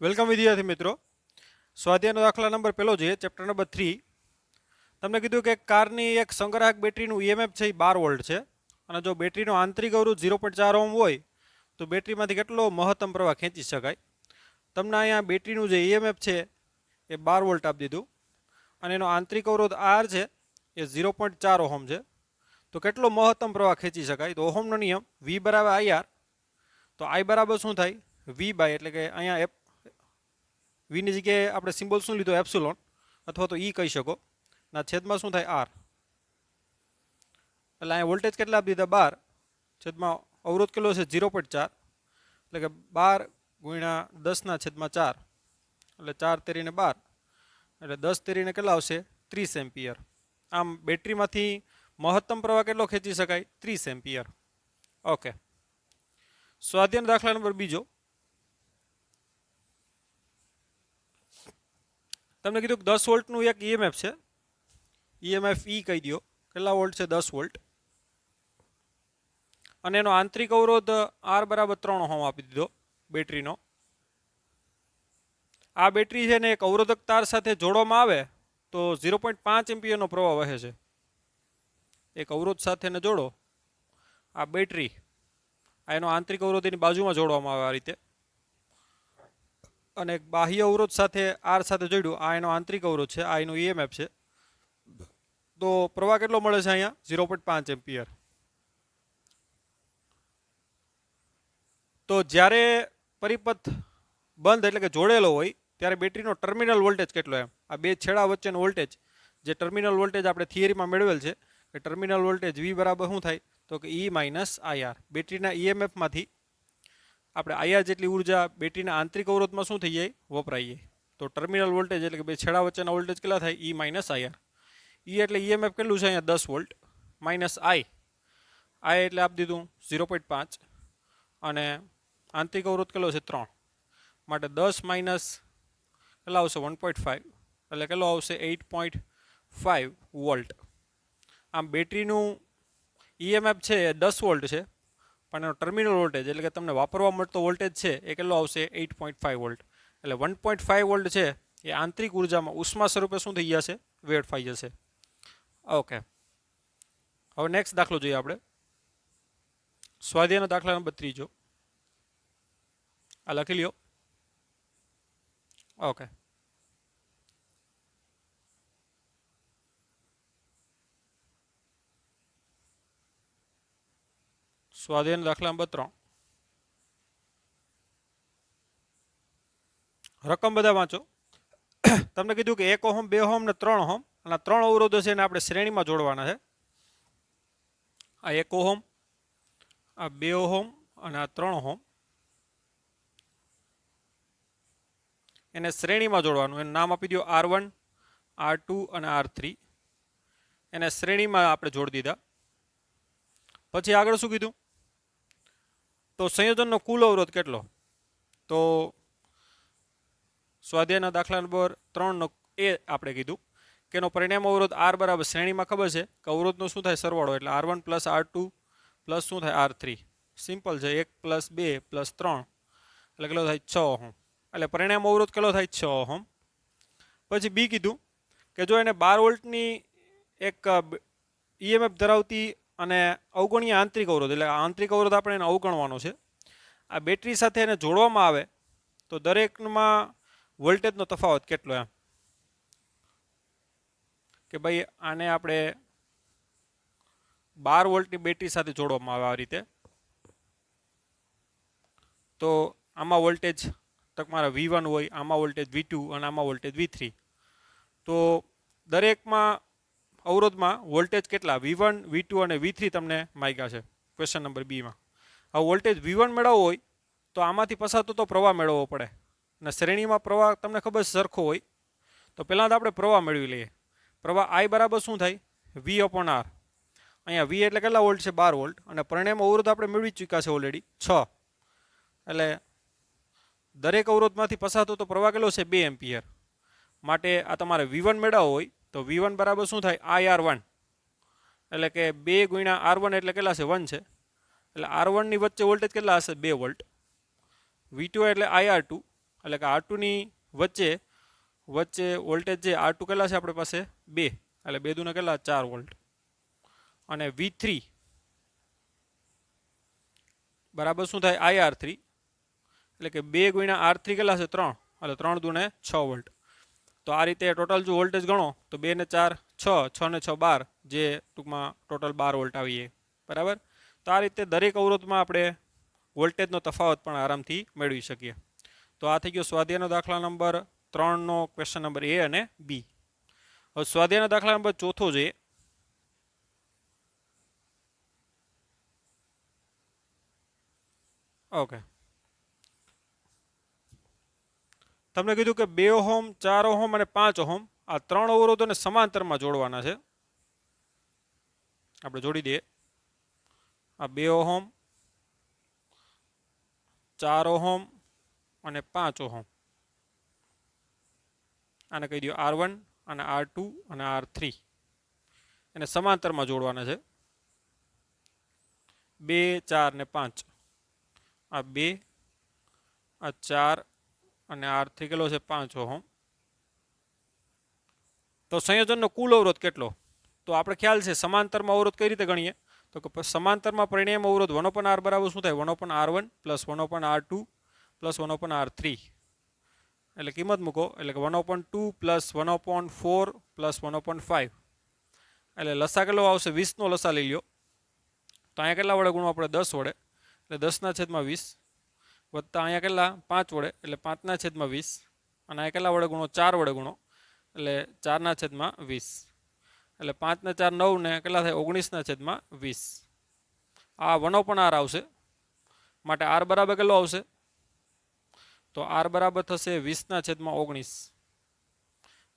Welcome વિદ્યાર્થી મિત્રો. સ્વાધ્યાયનો દાખલા નંબર પહેલો છે, ચેપ્ટર નંબર 3. તમને કીધું કે કારની એક સંગ્રાહક બેટરીનું ઈએમએફ છે એ 12 વોલ્ટ છે અને જો બેટરીનો આંતરિક અવરોધ 0.4 ઓહ્મ હોય તો બેટરીમાંથી કેટલો મહત્તમ પ્રવાહ ખેંચી શકાય. તમને અહીંયા બેટરીનું જે ઈએમએફ છે એ 12 વોલ્ટ આપી દીધું અને એનો આંતરિક અવરોધ આર છે એ 0.4 ઓહમ છે. તો કેટલો મહત્તમ પ્રવાહ ખેંચી શકાય? તો ઓહમનો નિયમ વી બરાબર આઈઆર. તો આઈ બરાબર શું થાય? વી બાય, એટલે કે અહીંયા વીની જગ્યાએ આપણે સિમ્બોલ શું લીધો? એપ્સિલોન અથવા તો ઈ કહી શકો. ના છેદમાં શું થાય? આર. એટલે અહીંયા વોલ્ટેજ કેટલા આપી દીધા? 12 છેદમાં અવરોધ કેટલો છે? 0.4, એટલે કે 12 ગુણ્યા 10/4, એટલે 4 તેરીને 12, એટલે 10 તેરીને કેટલા આવશે? 30 એમ્પિયર. આમ બેટરીમાંથી મહત્તમ પ્રવાહ કેટલો ખેંચી શકાય? 30 એમ્પિયર. ઓકે. સ્વાધ્યાયનો દાખલા નંબર બીજો. તમને કીધું કે 10 વોલ્ટનું એક ઈએમએફ છે. ઈએમએફ ઈ કહી દો. કેટલા વોલ્ટ છે? 10 વોલ્ટ. અને એનો આંતરિક અવરોધ આર બરાબર 3 ઓહમ આપી દીધો બેટરીનો. આ બેટરી છે ને એક અવરોધક તાર સાથે જોડવામાં આવે તો 0.5 એમ્પિયરનો પ્રવાહ વહે છે. એક અવરોધ સાથે ને જોડો આ બેટરી, આ એનો આંતરિક અવરોધ એની બાજુમાં જોડવામાં આવે આ રીતે, અને એક બાહ્ય અવરોધ સાથે આર સાથે જોડ્યું, આ એનો આંતરિક અવરોધ છે, આ એનો ઈએમએફ છે. તો પ્રવાહ કેટલો મળે છે અહીંયા? 0.5 એમ્પિયર. તો જ્યારે પરિપથ બંધ એટલે કે જોડેલો હોય ત્યારે બેટરીનો ટર્મિનલ વોલ્ટેજ કેટલો? એમ આ બે છેડા વચ્ચેનો વોલ્ટેજ, જે ટર્મિનલ વોલ્ટેજ આપણે થિયરીમાં મેળવેલ છે કે ટર્મિનલ વોલ્ટેજ વી બરાબર શું થાય? તો કે ઈ માઇનસ આઈઆર. બેટરીના ઈએમએફમાંથી આપણે આઈઆર જેટલી ઉર્જા બેટરીના આંતરિક અવરોધમાં શું થઈ જાય? વપરાઈ જાય. તો ટર્મિનલ વોલ્ટેજ એટલે કે બે છેડા વચ્ચેના વોલ્ટેજ કેટલા થાય? ઈ માઇનસ આઈઆર. ઈ એટલે ઈએમએફ કેટલું છે અહીંયા? 10 વોલ્ટ. માઇનસ આઈ એટલે આપી દીધું 0.5 અને આંતરિક અવરોધ કેટલો છે? 3. માટે 10 માઇનસ કેટલા આવશે? 1.5, એટલે કેટલો આવશે? 8.5 વોલ્ટ. આમ બેટરીનું ઈએમએફ છે એ 10 વોલ્ટ છે, પણ એનો ટર્મિનલ વોલ્ટેજ એટલે કે તમને વાપરવા મળતો વોલ્ટેજ છે એ કેટલો આવશે? 8.5 વોલ્ટ. એટલે 1.5 વોલ્ટ છે એ આંતરિક ઉર્જામાં ઉષ્મા સ્વરૂપે શું થઈ જશે? વેડફાઈ જશે. ઓકે. હવે નેક્સ્ટ દાખલો જોઈએ આપણે. સ્વાધ્યાયનો દાખલા નંબર 3 જો આ લખી લ્યો. ઓકે. સ્વાધ્યાયનો દાખલા નંબર 3. રકમ બધા વાંચો. તમને કીધું કે 1 ઓહમ, 2 ઓહમ ને 3 ઓહમ, અને 3 અવરોધો છે એને આપણે શ્રેણીમાં જોડવાના છે. આ 1 ઓહમ, આ 2 ઓહમ અને આ 3 ઓહમ, એને શ્રેણીમાં જોડવાનું. એનું નામ આપી દો R1, R2 અને R3. એને શ્રેણીમાં આપણે જોડી દીધા. પછી આગળ શું કીધું? તો સંયોજનનો કુલ અવરોધ કેટલો? તો સ્વાધ્યાયના દાખલા નંબર 3 નો એ આપણે કીધું કે એનો પરિણામ અવરોધ આર બરાબર શ્રેણીમાં ખબર છે કે અવરોધનો શું થાય? સરવાળો, એટલે R1 પ્લસ R2 પ્લસ શું થાય? R3. સિમ્પલ છે. 1 પ્લસ 2 પ્લસ 3 એટલે કેટલો થાય? 6 ઓહમ. એટલે પરિણામ અવરોધ કેટલો થાય? 6 ઓહમ. પછી બી કીધું કે જો એને 12 વોલ્ટની એક ઈએમએફ ધરાવતી અને અવગણીય આંતરિક અવરોધ, એટલે આંતરિક અવરોધ આપણે એને અવગણવાનો છે, આ બેટરી સાથે એને જોડવામાં આવે તો દરેકમાં વોલ્ટેજનો તફાવત કેટલો? એમ કે ભાઈ આને આપણે 12 વોલ્ટની બેટરી સાથે જોડવામાં આવે આ રીતે, તો આમાં વોલ્ટેજ તમારા V1 હોય, આમાં વોલ્ટેજ V2 અને આમાં વોલ્ટેજ V3. તો દરેકમાં અવરોધમાં વોલ્ટેજ કેટલા? V1, V2 અને V3 તમને માગ્યા છે ક્વેશ્ચન નંબર બીમાં. આ વોલ્ટેજ V1 મેળવવો હોય તો આમાંથી પસાર થતો પ્રવાહ મેળવવો પડે, અને શ્રેણીમાં પ્રવાહ તમને ખબર સરખો હોય. તો પહેલાં તો આપણે પ્રવાહ મેળવી લઈએ. પ્રવાહ I બરાબર શું થાય? V/R. અહીંયા V એટલે કેટલા વોલ્ટ છે? 12 વોલ્ટ. અને પરિણામ અવરોધ આપણે મેળવી ચૂક્યા છે ઓલરેડી 6. એટલે દરેક અવરોધમાંથી પસાર થતો પ્રવાહ કેટલો છે? 2 એમ્પિયર. માટે આ તમારે V1 મેળવવો હોય તો V1 બરાબર શું થાય? IR1. એટલે કે 2 ગુણ્યા R1 એટલે કેટલા છે? 1 છે. એટલે R1 ની વચ્ચે વોલ્ટેજ કેટલા હશે? 2 વોલ્ટ. V2 એટલે IR2, એટલે કે R2 ની વચ્ચે વોલ્ટેજ જે R2 કેટલા છે આપણી પાસે 2, એટલે 2 દુના કેટલા 4 વોલ્ટ, અને V3 બરાબર શું થાય IR3, એટલે કે 2 ગુણ્યા R3 કેટલા છે 3, એટલે 3 દુને 6 વોલ્ટ. તો આ રીતે ટોટલ જો વોલ્ટેજ ગણો તો 2 ને 4 6, 6 ને 6 12, જે ટૂંકમાં ટોટલ 12 વોલ્ટ આવીએ. બરાબર. તો આ રીતે દરેક અવરોધમાં આપણે વોલ્ટેજનો તફાવત પણ આરામથી મેળવી શકીએ. તો આ થઈ ગયો સ્વાધ્યાયનો દાખલા નંબર 3 નો ક્વેશ્ચન નંબર A અને B. હવે સ્વાધ્યાયનો દાખલા નંબર 4 જોઈએ. ઓકે, તમને કીધું કે 2 ઓહમ 4 ઓહમ અને 5 ઓહમ આ 3 અવરોધોને સમાંતરમાં જોડવાના છે. આપણે જોડી દઈએ. આ 2 ઓહમ 4 ઓહમ અને 5 ઓહમ, આને કહી દો R1 અને R2 અને R3, એને સમાંતરમાં જોડવાના છે. 2 4 ને 5, આ 2 આ 4 અને R3 કેટલો છે 5 ઓહમ. તો સંયોજનનો કુલ અવરોધ કેટલો? તો આપણે ખ્યાલ છે સમાંતરમાં અવરોધ કઈ રીતે ગણીએ, તો કે સમાંતરમાં પરિણામ અવરોધ 1/R બરાબર શું થાય 1/R1 plus 1/R2 plus 1/R3, એટલે કિંમત મૂકો, એટલે કે 1/2 પ્લસ 1/4 પ્લસ 1/5, એટલે લસા કેટલો આવશે 20 નો લસા લઈ લ્યો. તો અહીંયા કેટલા વડે ગુણો આપણે 10 વડે, એટલે 10/20 વત્તા અહીંયા કેટલા 5 વડે, એટલે 5/20, અને અહીંયા કેટલા વડે ગુણો 4 વડે ગુણો, એટલે 4/20, એટલે 5 ને 4 9 ને કેટલા થાય 19/20. આ 1/R આવશે, માટે R બરાબર કેટલો આવશે, તો R બરાબર થશે 20/19,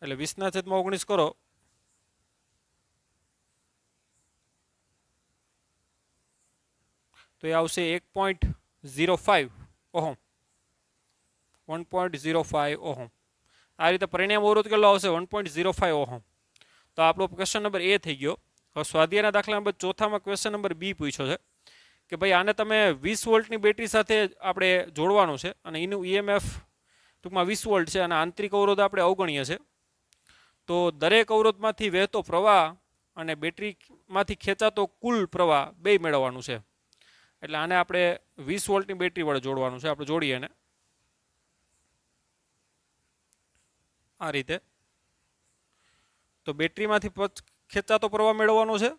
એટલે 20/19 કરો તો એ આવશે 1.05 ઓહમ, 1.05 ઓહમ. આ રીતે પરિણામ અવરોધ કેટલો આવશે 1.05 ઓહમ. તો આપણો ક્વેશ્ચન નંબર A થઈ ગયો. હવે સ્વાધ્યાયના દાખલા નંબર 4માં ક્વેશ્ચન નંબર B પૂછ્યો છે કે ભાઈ આને તમે 20 વોલ્ટની બેટરી સાથે આપણે જોડવાનું છે, અને એનું EMF ટૂંકમાં 20 વોલ્ટ છે, અને આંતરિક અવરોધ આપણે અવગણીએ છે. તો દરેક અવરોધમાંથી વહેતો પ્રવાહ અને બેટરીમાંથી ખેંચાતો કુલ પ્રવાહ બે મેળવવાનું છે. એટલે આને આપણે 20 વોલ્ટની બેટરી વડે જોડવાનું છે. આપણે જોડીએ એને આ રીતે. તો બેટરીમાંથી ખેંચાતો પ્રવાહ મેળવવાનો છે.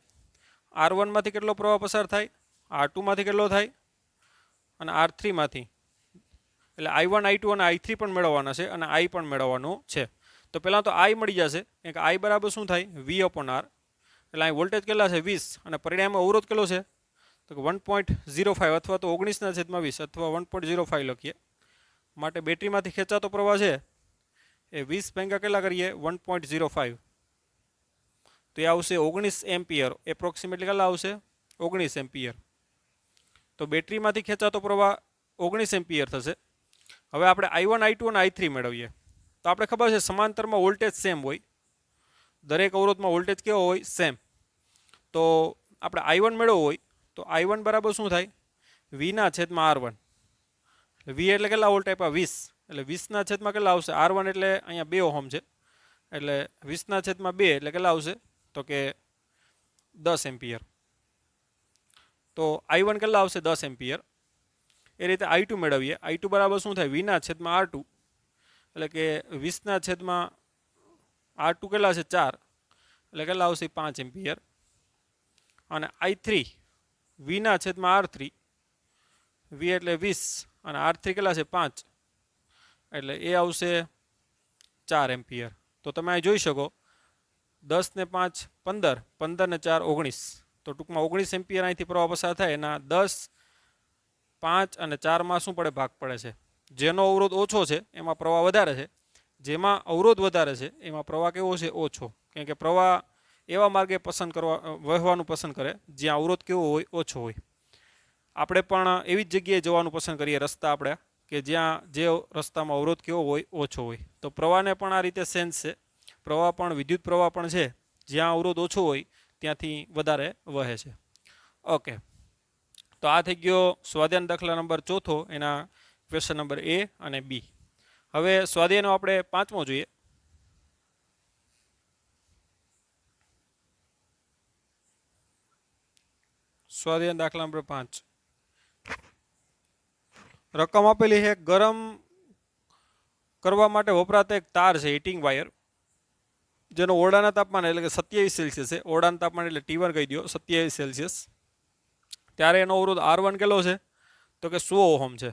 R1 માંથી કેટલો પ્રવાહ પસાર થાય, R2 માંથી કેટલો થાય, અને R3 માંથી, એટલે I1 I2 અને I3 પણ મેળવવાના છે, અને I પણ મેળવવાનું છે. તો પહેલાં તો I મળી જશે, કે I બરાબર શું થાય V/R. એટલે અહીં વોલ્ટેજ કેટલા છે 20, અને પરિણામ અવરોધ કેટલો છે તો 1.05 અથવા તો 19/20 અથવા 1.05 લખીએ. માટે બેટરીમાંથી ખેંચાતો પ્રવાહ છે એ 20 ભેગા કેટલા કરીએ 1.05, તો એ આવશે 19 એમ્પિયર. એપ્રોક્સિમેટલી કેટલા આવશે 19 એમ્પિયર. તો બેટરીમાંથી ખેંચાતો પ્રવાહ 19 એમ્પિયર થશે. હવે આપણે I1 I2 અને I3 મેળવીએ. તો આપણે ખબર છે સમાંતરમાં વોલ્ટેજ સેમ હોય, દરેક અવરોધમાં વોલ્ટેજ કેવો હોય સેમ. તો આપણે I1 મેળવવો હોય તો I1 બરાબર શું થાય V/R1. V એટલે કેટલા વોલ્ટ આપ્યા 20, એટલે 20/, કેટલા આવશે R1 એટલે અહીંયા 2 ઓહમ છે, એટલે 20/2 એટલે કેટલા આવશે તો કે 10 એમ્પિયર. તો I1 કેટલા આવશે 10 એમ્પિયર. એ રીતે I2 મેળવીએ. I2 બરાબર શું થાય V/R2, એટલે કે 20/R2 કેટલા છે 4, એટલે કેટલા આવશે 5 એમ્પિયર. અને I3 V/R3, V એટલે 20 અને R3 કેટલા છે 5, એટલે એ આવશે 4 એમ્પિયર. તો તમે અહીં જોઈ શકો 10 ને 5 15, 15 ને 4 19, તો ટૂંકમાં 19 એમ્પિયર અહીંથી પ્રવાહ પસાર થાય. એના 10, 5 અને 4માં શું પડે ભાગ પડે છે. જેનો અવરોધ ઓછો છે એમાં પ્રવાહ વધારે છે, જેમાં અવરોધ વધારે છે એમાં પ્રવાહ કેવો છે ઓછો. કેમ કે પ્રવાહ એવા માર્ગે વહેવાનું પસંદ કરે જ્યાં અવરોધ કેવો હોય ઓછો હોય. આપણે પણ એવી જ જગ્યાએ જવાનું પસંદ કરીએ રસ્તા આપણે કે જ્યાં જે રસ્તામાં અવરોધ કેવો હોય ઓછો હોય. તો પ્રવાહને પણ આ રીતે સેન્સ છે. પ્રવાહ પણ વિદ્યુત પ્રવાહ પણ છે, જ્યાં અવરોધ ઓછો હોય ત્યાંથી વધારે વહે છે. ઓકે, તો આ થઈ ગયો સ્વાધ્યાય દાખલા નંબર 4, એના ક્વેશ્ચન નંબર A અને B. હવે સ્વાધ્યાયનો આપણે પાંચમો જોઈએ. સ્વાધ્યાય દાખલા નંબર 5. રકમ આપેલી છે ગરમ કરવા માટે વપરાતા એક તાર છે હીટિંગ વાયર, જેનો ઓરડાના તાપમાન એટલે કે 27 સેલ્સિયસ છે. ઓરડાના તાપમાન એટલે T1 કહી દો 27 સેલ્સિયસ. ત્યારે એનો અવરોધ R1 કેટલો છે? તો કે 100 ઓહમ છે.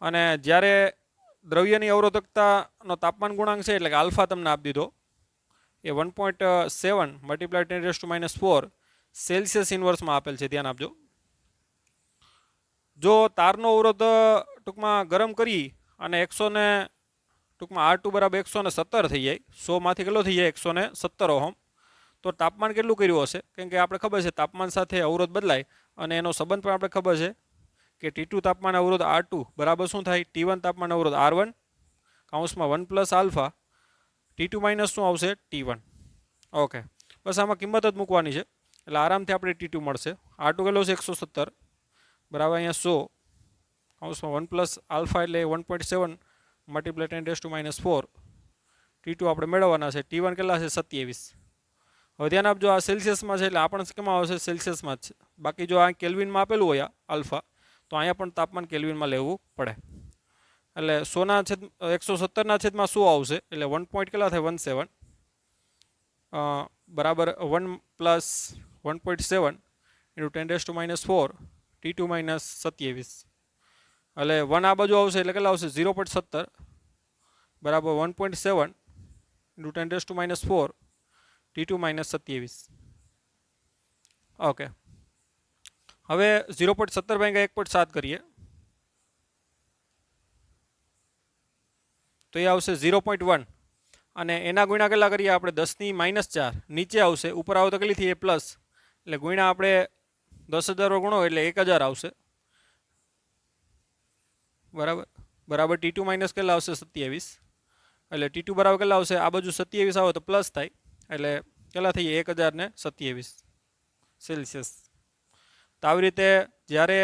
અને જ્યારે દ્રવ્યની અવરોધકતાનો તાપમાન ગુણાંક છે એટલે કે આલ્ફા તમને આપી દીધો એ 1.7 મલ્ટીપ્લાય 10⁻⁴ સેલ્સિયસ ઇન્વર્સમાં આપેલ છે, ધ્યાન આપજો. જો તારનો અવરોધ ટૂંકમાં ગરમ કરી અને 100 ને ટૂંકમાં R2 બરાબર 117 થઈ જાય, 100માંથી કેટલો થઈ જાય 117 ઓહમ, તો તાપમાન કેટલું કર્યું હશે? કેમ કે આપણે ખબર છે તાપમાન સાથે અવરોધ બદલાય અને એનો સંબંધ પણ આપણે ખબર છે કે T2 તાપમાન અવરોધ R2 બરાબર શું થાય? T1 તાપમાન અવરોધ R1 કૌંસમાં 1 પ્લસ આલ્ફા, T2 માઇનસ શું આવશે? T1. ઓકે, બસ આમાં કિંમત જ મૂકવાની છે એટલે આરામથી આપણે T2 મળશે. R2 કેટલો છે? 117 બરાબર અહીંયા 100 કૌંસમાં 1 પ્લસ આલ્ફા એટલે 1.7 મલ્ટીપ્લાય 10⁻⁴. T2 આપણે મેળવવાના છે. T1 કેટલા છે? 27. હવે ધ્યાન આપજો, આ સેલ્સિયસમાં છે એટલે આપણે કેમાં આવશે? સેલ્સિયસમાં જ છે. બાકી જો આ કેલ્વિનમાં આપેલું હોય આલ્ફા, તો અહીંયા પણ તાપમાન કેલ્વિનમાં લેવું પડે. એટલે 117ના છેદમાં 100 આવશે એટલે 1 પોઈન્ટ કેટલા થાય? 17 બરાબર 1 પ્લસ 1.7 ઇન્ટુ 10⁻⁴ T2 માઇનસ 27 એટલે 1 આ બાજુ આવશે એટલે કેટલા આવશે? 0.17 બરાબર 1.7 ઇન્ટુ 10⁻⁴ T2 માઇનસ 27. ઓકે, હવે 0.17 ભાગ્યા 1.7 કરીએ તો એ આવશે 0.1 અને એના ગુણ્યા કેટલા કરીએ આપણે? 10⁻⁴. નીચે આવશે, ઉપર આવો તો કેટલી થઈ? પ્લસ એટલે ગુણ્યા આપણે 10,000 ગુણો એટલે 1000 આવશે બરાબર. બરાબર T2 માઇનસ કેટલા આવશે? 27 એટલે T2 બરાબર કેટલા આવશે? આ બાજુ 27 આવે તો પ્લસ થાય એટલે કેટલા થઈ? 1027 સેલ્સિયસ. તો આવી રીતે જ્યારે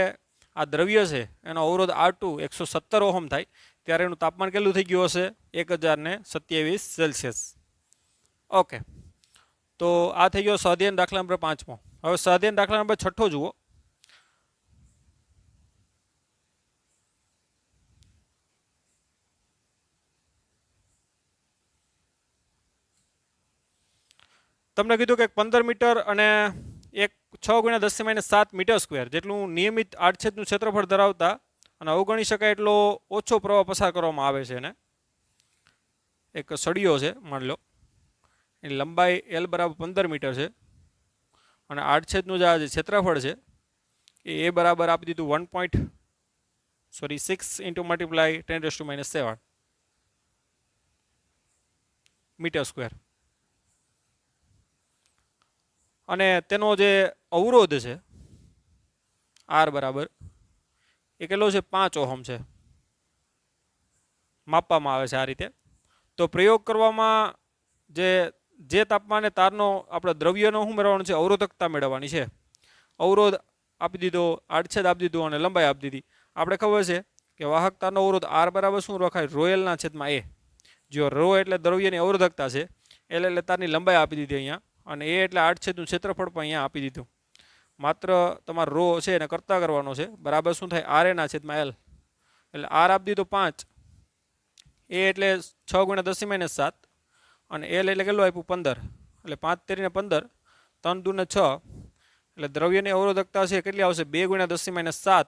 આ દ્રવ્ય છે એનો અવરોધ R2 117 ઓહમ થાય ત્યારે એનું તાપમાન કેટલું થઈ ગયું હશે? 1027 સેલ્સિયસ. ઓકે, તો આ થઈ ગયો સ્વાધ્યાય દાખલા નંબર 5મો. હવે સ્વાધ્યાય દાખલા નંબર 6 જુઓ. તમને કીધું કે 15 મીટર અને એક 6 × 10⁻⁷ મીટર સ્ક્વેર જેટલું નિયમિત આડછેદનું ક્ષેત્રફળ ધરાવતા અને અવગણી શકાય એટલો ઓછો પ્રવાહ પસાર કરવામાં આવે છે. એને એક સળિયો છે માની લો, એની લંબાઈ L બરાબર 15 મીટર છે અને આડછેદનું જે ક્ષેત્રફળ છે એ બરાબર આપી દીધું 6 ઇન્ટુ મલ્ટીપ્લાય 10⁻⁷ મીટર સ્ક્વેર. અને તેનો જે અવરોધ છે R બરાબર એ કેટલો છે? 5 ઓહમ છે, માપવામાં આવે છે આ રીતે. તો પ્રયોગ કરવામાં જે તાપમાને તારનો આપણે દ્રવ્યનો શું મેળવવાનો છે? અવરોધકતા મેળવવાની છે. અવરોધ આપી દીધો, આડછેદ આપી દીધું અને લંબાઈ આપી દીધી. આપણે ખબર છે કે વાહકતાનો અવરોધ R બરાબર શું રખાય? રોયલના છેદમાં A. જો રો એટલે દ્રવ્યની અવરોધકતા છે, L એટલે તારની લંબાઈ આપી દીધી અહીંયા, અને A એટલે આડછેદનું ક્ષેત્રફળ પણ અહીંયા આપી દીધું. માત્ર તમારો રો છે એને કરતા કરવાનો છે. બરાબર શું થાય? RA ના છેદમાં L. એટલે R આપી દીધો 5, A એટલે 6 × 10⁻⁷ અને L એટલે કેટલું આપ્યું? 15. એટલે 5 તેરીને 15, 3 દૂને 6 એટલે દ્રવ્યની અવરોધકતા છે કેટલી આવશે? 2 × 10⁻⁷.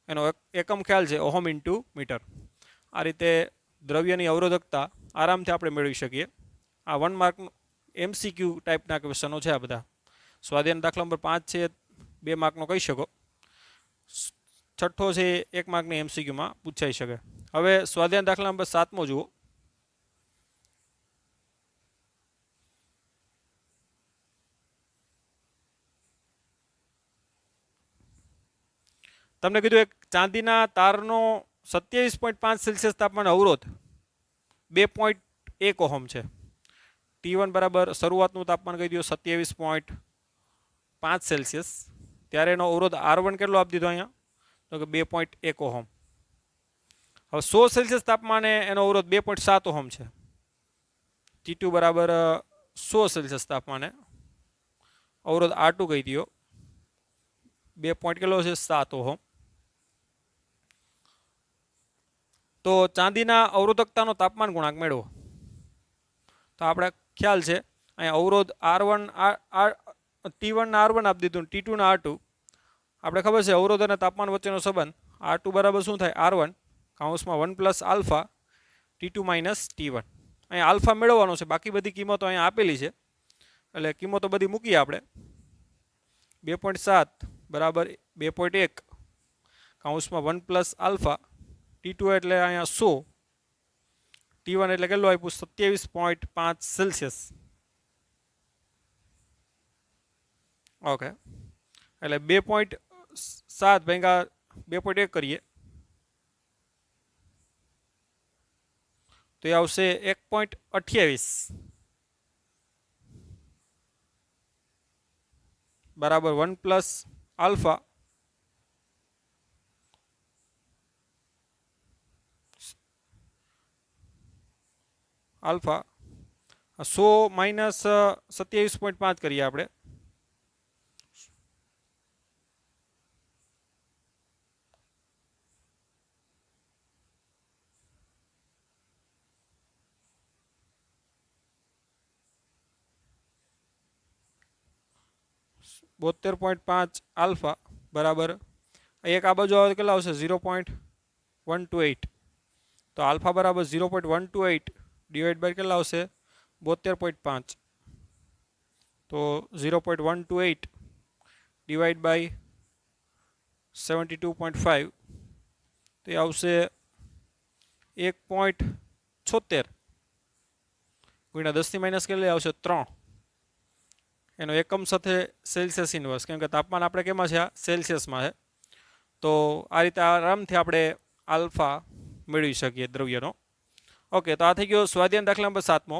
એનો એકમ ખ્યાલ છે ઓહમ ઇન્ટુ મીટર. આ રીતે દ્રવ્યની અવરોધકતા આરામથી આપણે મેળવી શકીએ. આ 1 માર્કનું MCQ ટાઈપના ક્વેશ્ચનો છે આ બધા. સ્વાધ્યાય દાખલા નંબર 5 છે 2 માર્કનો કહી શકો. 6 છે 1 માર્કની MCQમાં પૂછાઈ શકે. હવે સ્વાધ્યાય દાખલા નંબર 7મો જુઓ. તમને કીધું એક ચાંદીના તારનો 27.5 સેલ્સિયસ તાપમાન અવરોધ 2.1 ઓહમ છે. T1 બરાબર શરૂઆતનું તાપમાન કહી દો 27.5 સેલ્સિયસ. ત્યારે એનો અવરોધ R1 કેટલો આપી દીધો અહીંયા? તો કે 2.1 ઓહમ. હવે 100 સેલ્સિયસ તાપમાને એનો અવરોધ 2.7 ઓહમ છે. T2 બરાબર 100 સેલ્સિયસ તાપમાને અવરોધ R2 કહી દો 2 પોઈન્ટ કેટલો છે 7 ઓહમ. તો ચાંદીના અવરોધકતાનો તાપમાન ગુણાંક મેળવો. તો આપણે ખ્યાલ છે અહીંયા અવરોધ R1 T1 ના R1 આપી દીધું, T2 ના R2. આપણે ખબર છે અવરોધ અને તાપમાન વચ્ચેનો સંબંધ R2 બરાબર શું થાય R1 કૌંસમાં 1 plus alpha T2 minus T1. અહીંયા આલ્ફા મેળવવાનો છે, બાકી બધી કિંમતો અહીંયા આપેલી છે એટલે કિંમતો બધી મૂકીએ આપણે. 2.7 બરાબર 2.1 કૌંસમાં 1 પ્લસ આલ્ફા T2 એટલે અહીંયા 100, T1 એટલે કેટલું આપ્યું 27.5 સેલ્સિયસ. ઓકે, એટલે 2.7 ભાગ્યા 2.1 કરીએ તો એ આવશે 1.28 બરાબર 1 પ્લસ આલ્ફા આલ્ફા 100 માઇનસ 27.5 કરીએ આપણે. $72.5 આલ્ફા બરાબર એક આ બાજુ આવે કેટલા આવશે 0.128. તો આલ્ફા બરાબર 0.128 ડિવાઈડ બાય કેટલા આવશે 72.5. તો 0.128 ડિવાઈડ બાય 72.5 તો એ આવશે 1.76 ગુણ્યા 10 ની માઇનસ કેટલી આવશે 3. એનો એકમ સાથે સેલ્સિયસ ઇન્વર્સ, કેમ કે તાપમાન આપણે કેમાં છે સેલ્સિયસમાં છે. તો આ રીતે આરામથી આપણે આલ્ફા મેળવી શકીએ દ્રવ્યનો. ઓકે, તો આ થઈ ગયો સ્વાધ્યાય દાખલા નંબર 7મો.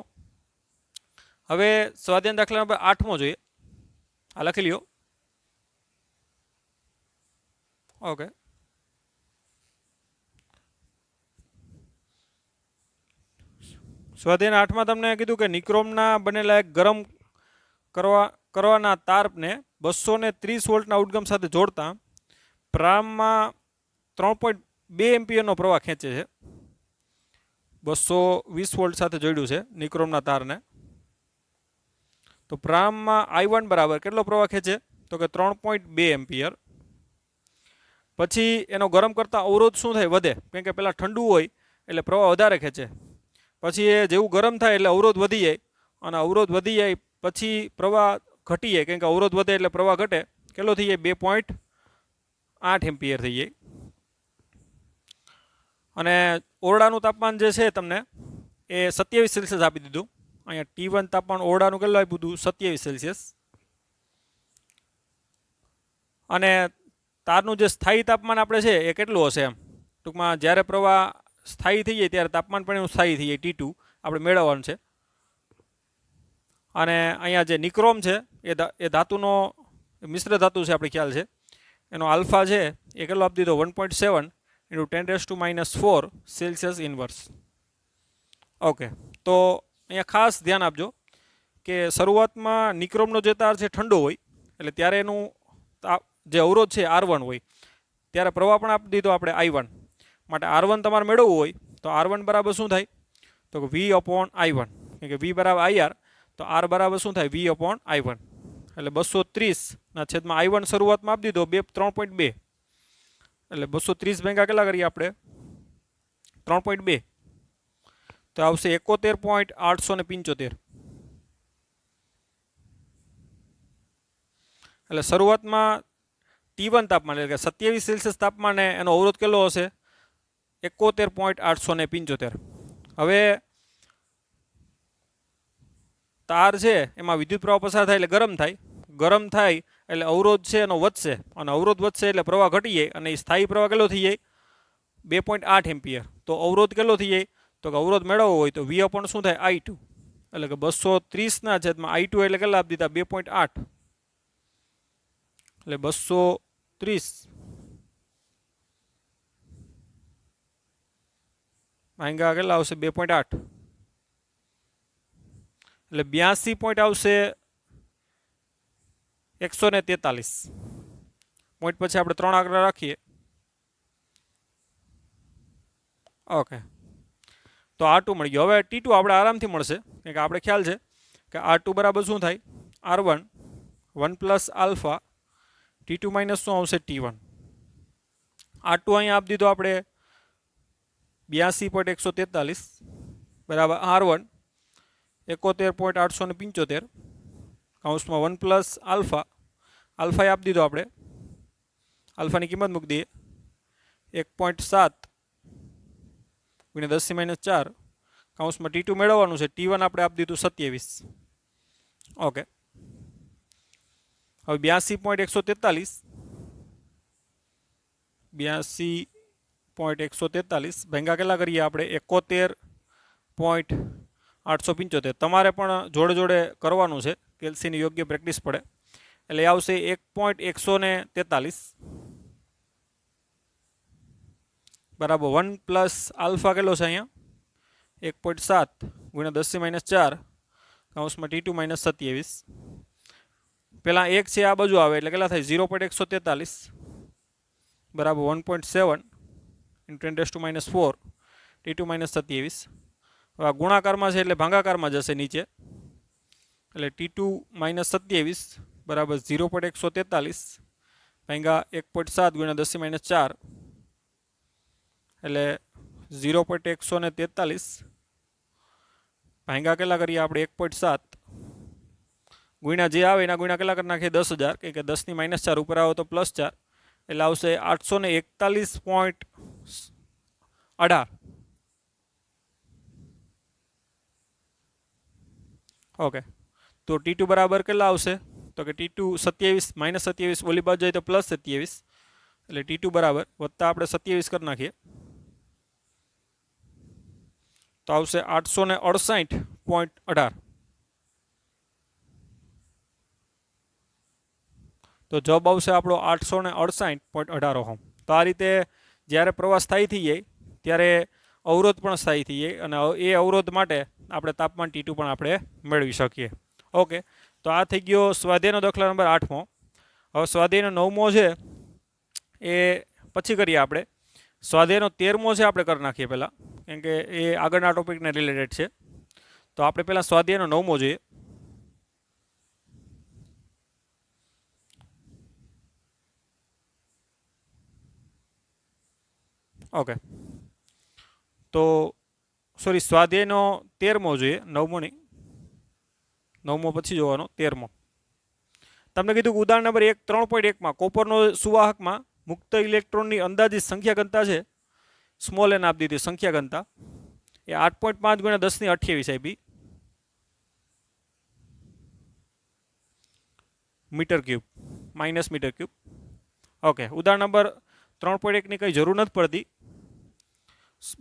હવે સ્વાધ્યાય દાખલા નંબર 8મો જોઈએ. આ લખી લ્યો. ઓકે, સ્વાધ્યાય 8માં તમને કીધું કે નિક્રોમના બનેલા એક ગરમ કરવાના તારને 230 વોલ્ટના ઉદ્ગમ સાથે જોડતા પ્રારંભમાં 3.2 એમ્પિયરનો પ્રવાહ ખેંચે છે. 220 વોલ્ટ સાથે જોડ્યું છે નિક્રોમના તારને. તો પ્રારંભમાં I1 બરાબર કેટલો પ્રવાહ ખેંચે તો કે 3.2 એમ્પિયર. પછી એનો ગરમ કરતા અવરોધ શું થાય વધે, કેમ કે પહેલાં ઠંડુ હોય એટલે પ્રવાહ વધારે ખેંચે. પછી એ જેવું ગરમ થાય એટલે અવરોધ વધી જાય, અને અવરોધ વધી જાય પછી પ્રવાહ ઘટી જાય, કેમ કે અવરોધ વધે એટલે પ્રવાહ ઘટે. કેટલો થઈ જાય 2.8 એમ્પિયર થઈ જાય. અને ઓરડાનું તાપમાન જે છે તમને એ 27 સેલ્સિયસ આપી દીધું. અહીંયા T1 તાપમાન ઓરડાનું કેટલું આપ્યું હતું 27 સેલ્સિયસ. અને તારનું જે સ્થાયી તાપમાન આપણે છે એ કેટલું હશે એમ ટૂંકમાં જ્યારે પ્રવાહ સ્થાયી થઈ જાય ત્યારે તાપમાન પણ એનું સ્થાયી થઈ જાય T2 આપણે મેળવવાનું છે. અને અહીંયા જે નિક્રોમ છે એ ધાતુનો મિશ્ર ધાતુ છે, આપણે ખ્યાલ છે. એનો આલ્ફા છે એ કેટલો આપી દીધો 1.7 × 10⁻⁴ સેલ્સિયસ ઇન્વર્સ. ઓકે, તો અહીંયા ખાસ ધ્યાન આપજો કે શરૂઆતમાં નિક્રોમનો જે તાર છે ઠંડો હોય એટલે ત્યારે એનું જે અવરોધ છે R1 હોય, ત્યારે પ્રવાહ પણ આપી દીધો આપણે I1. માટે R1 તમારે મેળવવું હોય તો R1 બરાબર શું થાય તો કે V/I1, કેમ કે V બરાબર IR તો R બરાબર શું થાય V/I1. એટલે 230 I1 શરૂઆતમાં આપી દીધો 3.2 એટલે 230 ભેગા કેટલા કરીએ આપણે 3.2 તો આવશે 71.875. એટલે શરૂઆતમાં T1 તાપમાન એટલે કે 27 સેલ્સિયસ તાપમાને એનો અવરોધ કેટલો હશે 71.875. હવે તાર છે એમાં વિદ્યુત પ્રવાહ પસાર થાય એટલે ગરમ થાય એટલે અવરોધ છે એનો વધશે, અને અવરોધ વધશે એટલે પ્રવાહ ઘટી જાય, અને સ્થાયી પ્રવાહ કેટલો થઈ જાય 2.8 એમ્પિયર. તો અવરોધ કેટલો થઈ જાય તો કે અવરોધ મેળવવો હોય તો V અપોન શું થાય I2, એટલે કે 230 I2 એટલે કેટલા આપી દીધા 2.8 એટલે 230 ભાંગા કેટલા આવશે 2.8 એટલે 82 પોઈન્ટ આવશે 143 પોઈન્ટ પછી આપણે 3 આંકડા રાખીએ ઓકે તો R2 મળી ગયો. હવે T2 આપણે આરામથી મળશે કારણ કે આપણે ખ્યાલ છે કે R2 બરાબર શું થાય R1 1 plus alpha T2 minus શું આવશે T1. R2 અહીંયા આપી દીધો આપણે 82.143 બરાબર R1 71.875 કૌંસમાં 1 પ્લસ આલ્ફા આલ્ફા આપી દીધો આપણે આલ્ફાની કિંમત મૂકી દઈએ 1.7 ગુણ્યા 10⁻⁴ કૌંસમાં T2 મેળવવાનું છે T1 આપણે આપી દીધું 27 ઓકે હવે 82.143 ભાંગા કેટલા કરીએ આપણે 71.875 તમારે પણ જોડે જોડે કરવાનું છે કેલ્સીની યોગ્ય પ્રેક્ટિસ પડે એટલે આવશે 1.143 બરાબર 1 પ્લસ આલ્ફા કેટલો છે અહીંયા 1.7 ગુણ્યા 10⁻⁴ કૌંસમાં T2 માઇનસ 27 પેલા એક છે આ બાજુ આવે એટલે કેટલા થાય 0.143 બરાબર 1.7 × 10⁻⁴ T2 માઇનસ 27 હવે આ ગુણાકારમાં છે એટલે ભાગાકારમાં જશે નીચે એટલે T2 માઇનસ 27 બરાબર 0.143 ભાંગા 1.7 ગુણ્યા 10⁻⁴ એટલે 0.143 ભાંગા કેટલા કરીએ આપણે 1.7 ગુણ્યા જે આવે એના ગુણ્યા કેટલા કરી નાખીએ 10,000 કે 10⁻⁴ ઉપર આવે તો +4 એટલે આવશે 841.18 ઓકે તો T2 બરાબર કેટલા આવશે તો કે T2 27 -27 ઓલી બાજુ જાય તો +27 એટલે T2 બરાબર વત્તા આપણે 27 કરી નાખીએ તો આવશે 868.18 તો જવાબ આવશે આપણો 868.18 ઓહમ. તો આ રીતે જ્યારે પ્રવાહ સ્થાયી થઈ જાય ત્યારે અવરોધ પણ સ્થાયી થઈ જાય અને એ અવરોધ માટે આપણે તાપમાન T2 પણ આપણે મેળવી શકીએ. ઓકે તો આ થઈ ગયો સ્વાધ્યાયનો દાખલા નંબર 8મો. હવે સ્વાધ્યાયનો 9મો છે એ પછી કરીએ આપણે. સ્વાધ્યાયનો 13મો છે આપણે કરી નાખીએ પહેલાં કેમ કે એ આગળના ટોપિકને રિલેટેડ છે. તો આપણે પહેલાં સ્વાધ્યાયનો 9મો જોઈએ. ઓકે તો સોરી સ્વાધ્યાયનો 13મો જોઈએ 9મો નહીં 9મો પછી જોવાનો 13મો. તમને કીધું કે ઉદાહરણ નંબર 3.1માં કોપરનો સુવાહકમાં મુક્ત ઇલેક્ટ્રોનની અંદાજિત સંખ્યા ઘનતા છે સ્મોલ એન આપી દીધી સંખ્યા ઘનતા એ 8.5 × 10⁻28 આપી metre cube minus metre cube. Okay ઉદાહરણ નંબર 3.1ની કંઈ જરૂર નથી પડતી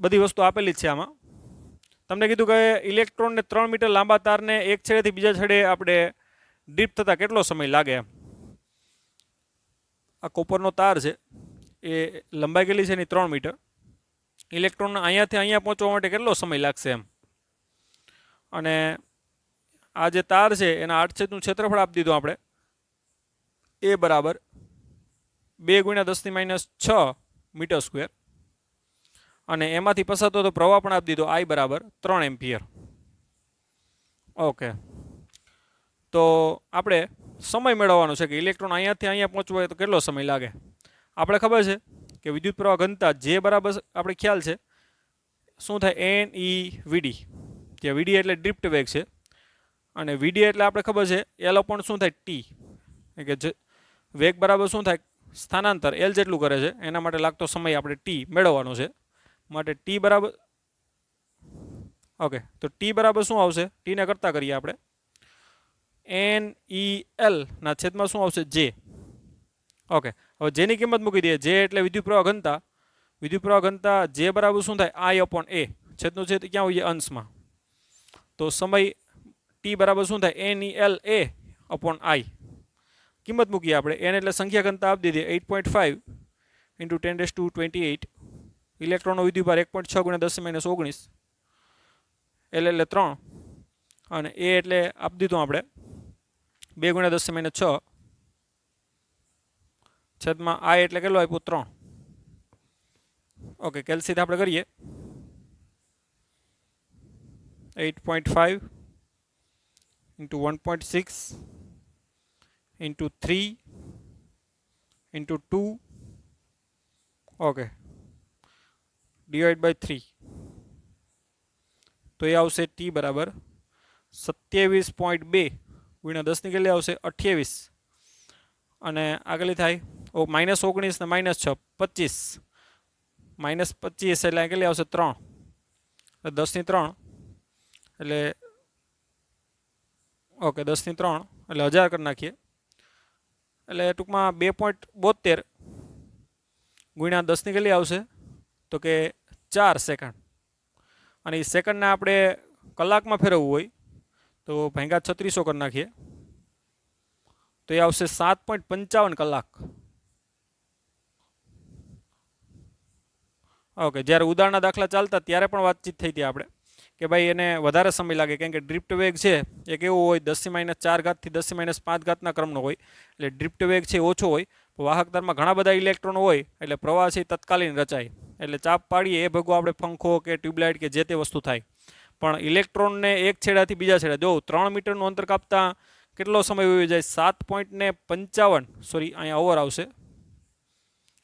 બધી વસ્તુ આપેલી જ છે આમાં. તમને કીધું કે ઇલેક્ટ્રોનને 3 મીટર લાંબા તારને એક છેડેથી બીજા છેડે આપણે ડીપ થતાં કેટલો સમય લાગે એમ. આ કોપરનો તાર છે એ લંબાઈ કેટલી છે એની 3 મીટર. ઇલેક્ટ્રોન અહીંયાથી અહીંયા પહોંચવા માટે કેટલો સમય લાગશે એમ. અને આ જે તાર છે એના આડછેદનું ક્ષેત્રફળ આપી દીધું આપણે એ બરાબર 2 × 10⁻⁶ મીટર સ્ક્વેર અને એમાંથી પસાર થતો પ્રવાહ પણ આપી દીધો I બરાબર 3 એમ્પિયર. ઓકે તો આપણે સમય મેળવવાનો છે કે ઇલેક્ટ્રોન અહીંયાથી અહીંયા પહોંચવો હોય તો કેટલો સમય લાગે. આપણે ખબર છે કે વિદ્યુત પ્રવાહ ઘનતા જે બરાબર આપણે ખ્યાલ છે શું થાય NeVd જે Vd એટલે ડ્રિફ્ટ વેગ છે અને Vd એટલે આપણે ખબર છે L upon શું થાય T કે જે વેગ બરાબર શું થાય સ્થાનાંતર L જેટલું કરે છે એના માટે લાગતો સમય આપણે T મેળવવાનો છે માટે T બરાબર ઓકે તો T બરાબર શું આવશે T ને કરતા કરીએ આપણે NeL ના છેદમાં શું આવશે J. ઓકે હવે જેની કિંમત મૂકી દઈએ J એટલે વિદ્યુત પ્રવાહ ઘનતા J બરાબર શું થાય I upon A છેદનું છેદ ક્યાં હોય અંશમાં તો સમય T બરાબર શું થાય NeL A upon I કિંમત મૂકીએ આપણે n એટલે સંખ્યા ઘનતા આપી દીધી 8.5 × 10⁻28 ઇલેક્ટ્રોનનો વિદ્યુતભાર 1.6 ગુણ્યા 10 - 19, L એટલે 3 અને A એટલે આપી દીધું આપણે 2 ગુણ્યા 10 - 6 છેદમાં I એટલે કેટલો આપ્યો 3. ઓકે, કેલ્સીથી આપણે કરીએ 8.5 into 1.6 into 3 into 2, okay, divide by 3, તો એ આવશે T બરાબર 27.2 ગુણ્યા 10 ની કેટલી આવશે 28 અને આગળની થાય -19 ને -6 25, -25 એટલે કેટલી આવશે 3, 10 ની 3 એટલે ઓકે 10 ની 3 એટલે 1000 કરી નાખીએ એટલે ટૂંકમાં 2.72 ગુણ્યા 10 ની કેટલી આવશે તો કે 4 સેકન્ડ અને એ સેકન્ડને આપણે કલાકમાં ફેરવવું હોય તો ભાગ્યા 3600 કરી નાખીએ તો એ આવશે 7.55 કલાક. ઓકે, જ્યારે ઉદાહરણના દાખલા ચાલતા ત્યારે પણ વાતચીત થઈ હતી આપણે કે ભાઈ એને વધારે સમય લાગે કેમ કે ડ્રિફ્ટ વેગ છે એ કેવો હોય 10 - 4 થી 10 - 5 ઘાતના ક્રમનો હોય એટલે ડ્રિફ્ટ વેગ છે ઓછો હોય. વાહકતારમાં ઘણા બધા ઇલેક્ટ્રોન હોય એટલે પ્રવાહ છે તત્કાલીન રચાય એટલે ચાપ પાડીએ એ ભેગો આપણે પંખો કે ટ્યુબલાઇટ કે જે તે વસ્તુ થાય. પણ ઇલેક્ટ્રોનને એક છેડાથી બીજા છેડા જો 3 મીટરનું અંતર કાપતા કેટલો સમય વહી જાય 7.55 સોરી અહીંયા ઓવર આવશે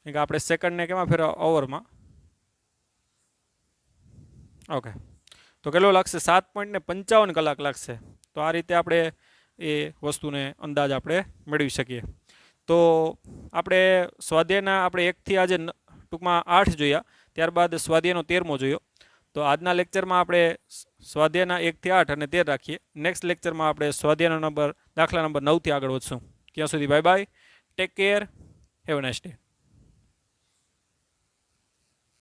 કે આપણે સેકન્ડને કેમાં ફેરવા ઓવરમાં. ઓકે, તો કેટલો લાગશે 7.55 કલાક લાગશે. તો આ રીતે આપણે એ વસ્તુને અંદાજ આપણે મેળવી શકીએ. તો આપણે સ્વાધ્યાયના આપણે 1 થી આજે ટૂંકમાં 8 જોયા, ત્યારબાદ સ્વાધ્યાયનો 13મો જોયો. તો આજના લેક્ચરમાં આપણે સ્વાધ્યાયના 1 થી 8 અને 13 રાખીએ. નેક્સ્ટ લેક્ચરમાં આપણે સ્વાધ્યાયનો દાખલા નંબર 9 થી આગળ વધશું. ત્યાં સુધી bye bye, take care, have a nice day.